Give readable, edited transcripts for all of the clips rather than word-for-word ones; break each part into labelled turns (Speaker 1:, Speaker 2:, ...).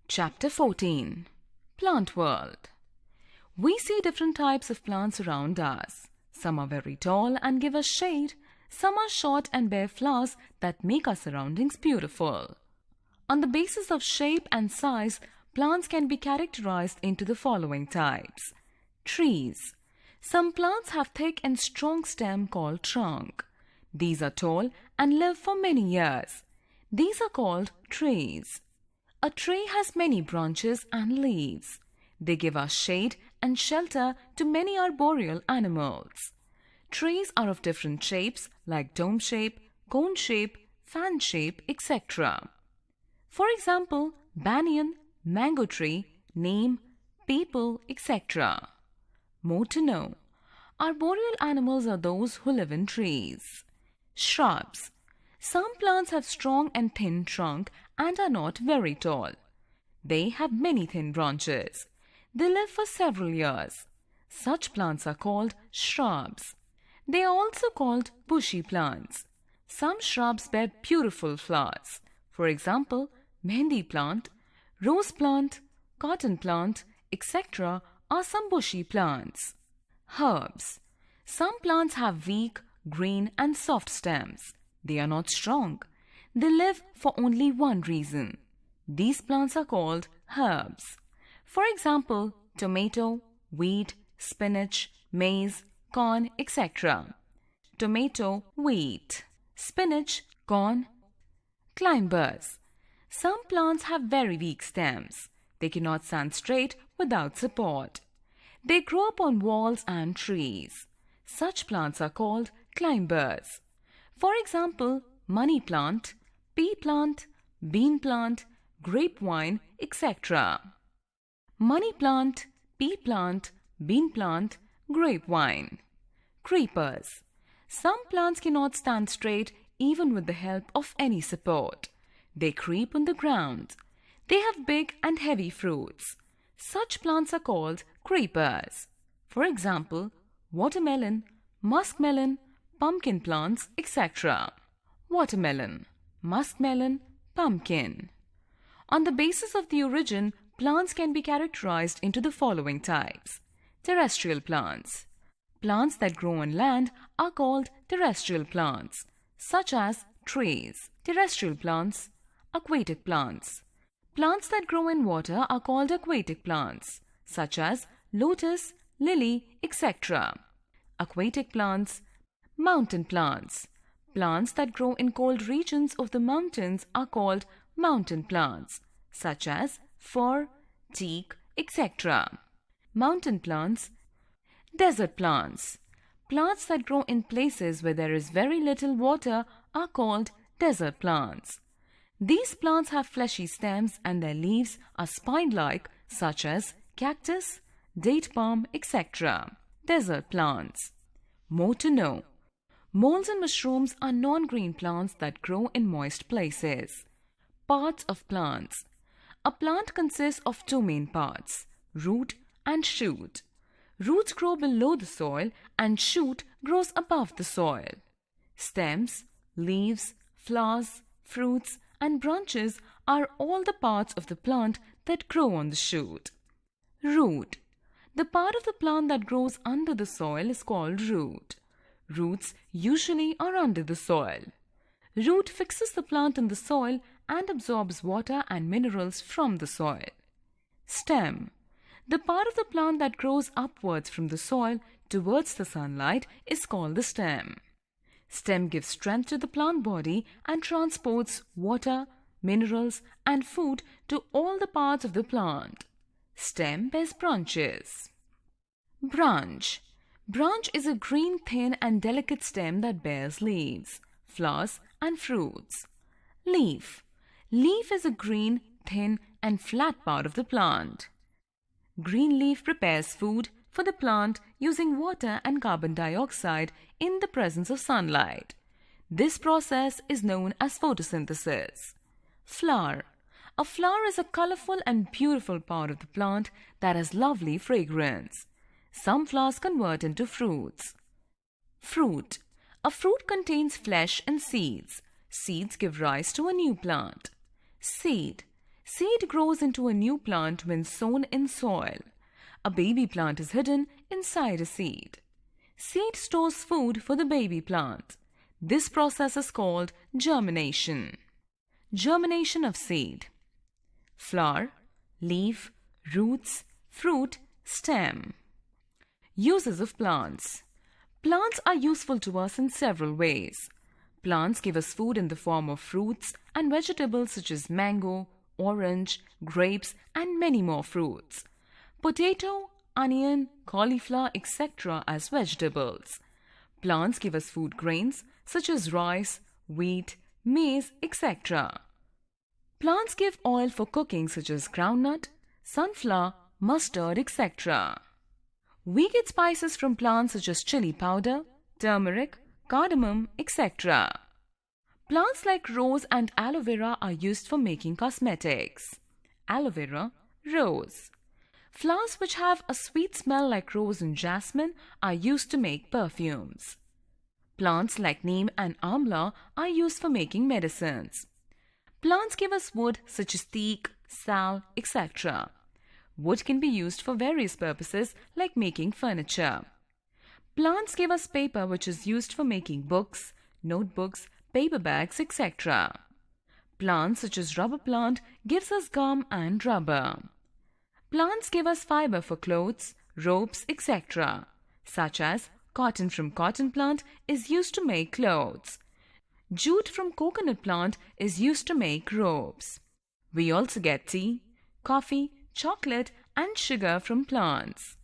Speaker 1: Chapter 14. Plant World. We see different types of plants around us. Some are very tall and give us shade. Some are short and bear flowers that make our surroundings beautiful. On the basis of shape and size, plants can be categorized into the following types. Trees. Some plants have thick and strong stem called trunk. These are tall and live for many years. These are called trees. A tree has many branches and leaves. They give us shade and shelter to many arboreal animals. Trees are of different shapes like dome shape, cone shape, fan shape, etc. For example, banyan, mango tree, neem, peepal, etc. More to know. Arboreal animals are those who live in trees. Shrubs. Some plants have strong and thin trunk and are not very tall. They have many thin branches. They live for several years. Such plants are called shrubs. They are also called bushy plants. Some shrubs bear beautiful flowers. For example, mehndi plant, rose plant, cotton plant, etc. are some bushy plants. Herbs. Some plants have weak, green and soft stems. They are not strong. They live for only one reason. These plants are called herbs. For example, tomato, wheat, spinach, maize, corn, etc. Tomato, wheat, spinach, corn. Climbers. Some plants have very weak stems. They cannot stand straight without support. They grow up on walls and trees. Such plants are called climbers. For example, money plant, pea plant, bean plant, grapevine, etc. Money plant, pea plant, bean plant, grapevine. Creepers. Some plants cannot stand straight even with the help of any support. They creep on the ground. They have big and heavy fruits. Such plants are called creepers. For example, watermelon, muskmelon, pumpkin plants, etc. Watermelon, muskmelon, pumpkin. On the basis of the origin, plants can be categorized into the following types. Terrestrial plants. Plants that grow on land are called terrestrial plants, such as trees. Terrestrial plants. Aquatic plants. Plants that grow in water are called aquatic plants, such as lotus, lily, etc. Aquatic plants. Mountain plants. Plants that grow in cold regions of the mountains are called mountain plants, such as fir, teak, etc. Mountain plants. Desert plants. Plants that grow in places where there is very little water are called desert plants. These plants have fleshy stems and their leaves are spine-like, such as cactus, date palm, etc. Desert plants. More to know. Molds and mushrooms are non-green plants that grow in moist places. Parts of plants. A plant consists of two main parts, root and shoot. Roots grow below the soil and shoot grows above the soil. Stems, leaves, flowers, fruits and branches are all the parts of the plant that grow on the shoot. Root. The part of the plant that grows under the soil is called root. Roots usually are under the soil. Root fixes the plant in the soil and absorbs water and minerals from the soil. Stem. The part of the plant that grows upwards from the soil towards the sunlight is called the stem. Stem gives strength to the plant body and transports water, minerals, and food to all the parts of the plant. Stem bears branches. Branch. Branch is a green, thin and delicate stem that bears leaves, flowers and fruits. Leaf. Leaf is a green, thin and flat part of the plant. Green leaf prepares food for the plant using water and carbon dioxide in the presence of sunlight. This process is known as photosynthesis. Flower. A flower is a colorful and beautiful part of the plant that has lovely fragrance. Some flowers convert into fruits. Fruit. A fruit contains flesh and seeds. Seeds give rise to a new plant. Seed. Seed grows into a new plant when sown in soil. A baby plant is hidden inside a seed. Seed stores food for the baby plant. This process is called germination. Germination of seed. Flower, leaf, roots, fruit, stem. Uses of plants. Plants are useful to us in several ways. Plants give us food in the form of fruits and vegetables such as mango, orange, grapes, and many more fruits. Potato, onion, cauliflower, etc. as vegetables. Plants give us food grains such as rice, wheat, maize, etc. Plants give oil for cooking such as groundnut, sunflower, mustard, etc. We get spices from plants such as chili powder, turmeric, cardamom, etc. Plants like rose and aloe vera are used for making cosmetics. Aloe vera, rose. Flowers which have a sweet smell like rose and jasmine are used to make perfumes. Plants like neem and amla are used for making medicines. Plants give us wood such as teak, sal, etc. Wood can be used for various purposes like making furniture. Plants give us paper which is used for making books, notebooks, paper bags, etc. Plants such as rubber plant gives us gum and rubber. Plants give us fiber for clothes, ropes, etc. such as cotton from cotton plant is used to make clothes. Jute from coconut plant is used to make ropes. We also get tea, coffee, chocolate and sugar from plants.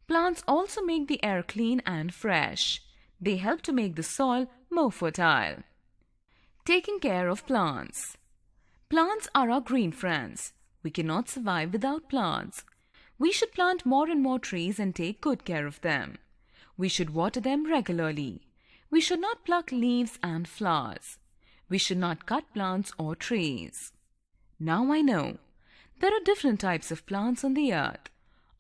Speaker 1: Plants also make the air clean and fresh. They help to make the soil more fertile. Taking care of plants. Plants are our green friends. We cannot survive without plants. We should plant more and more trees and take good care of them. We should water them regularly. We should not pluck leaves and flowers. We should not cut plants or trees. Now I know. There are different types of plants on the earth.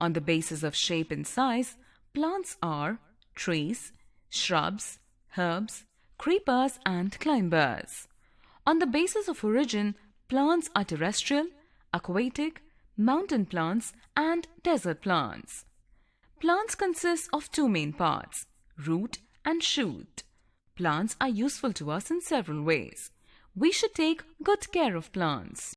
Speaker 1: On the basis of shape and size, plants are trees, shrubs, herbs, creepers and climbers. On the basis of origin, plants are terrestrial, aquatic, mountain plants and desert plants. Plants consist of two main parts, root and shoot. Plants are useful to us in several ways. We should take good care of plants.